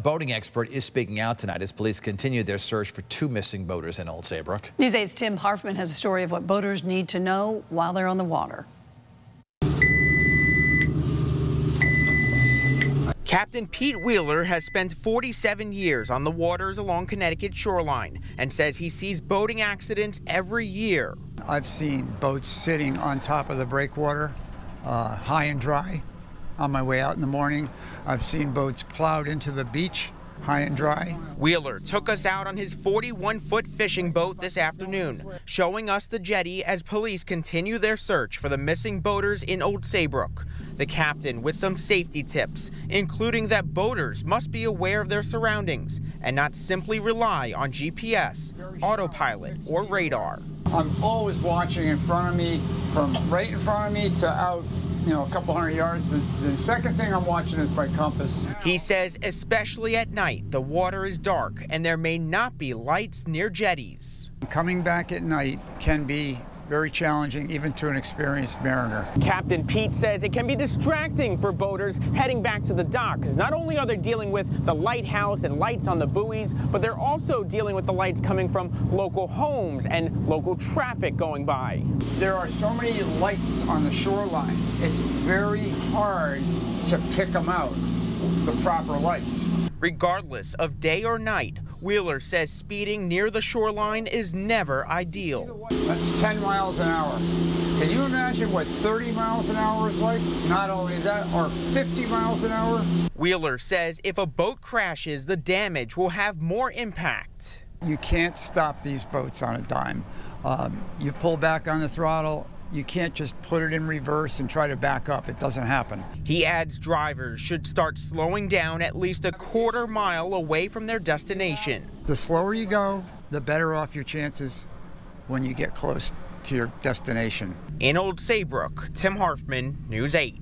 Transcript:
boating expert is speaking out tonight as police continue their search for 2 missing boaters in Old Saybrook. News 8's Tim Harfman has a story of what boaters need to know while they're on the water. Captain Pete Wheeler has spent 47 years on the waters along Connecticut's shoreline and says he sees boating accidents every year. I've seen boats sitting on top of the breakwater, high and dry, on my way out in the morning. I've seen boats plowed into the beach, high and dry. Wheeler took us out on his 41-foot fishing boat this afternoon, showing us the jetty as police continue their search for the missing boaters in Old Saybrook. The captain with some safety tips, including that boaters must be aware of their surroundings and not simply rely on GPS, autopilot, or radar. I'm always watching in front of me, from right in front of me to out, a couple hundred yards. The second thing I'm watching is my compass. He says especially at night, the water is dark and there may not be lights near jetties. Coming back at night can be very challenging, even to an experienced mariner. Captain Pete says it can be distracting for boaters heading back to the dock, because not only are they dealing with the lighthouse and lights on the buoys, but they're also dealing with the lights coming from local homes and local traffic going by. There are so many lights on the shoreline, it's very hard to pick them out, the proper lights. Regardless of day or night, Wheeler says speeding near the shoreline is never ideal. That's 10 miles an hour. Can you imagine what 30 miles an hour is like? Not only that, or 50 miles an hour. Wheeler says if a boat crashes, the damage will have more impact. You can't stop these boats on a dime. You pull back on the throttle, you can't just put it in reverse and try to back up. It doesn't happen. He adds drivers should start slowing down at least a quarter mile away from their destination. The slower you go, the better off your chances when you get close to your destination. In Old Saybrook, Tim Harfman, News 8.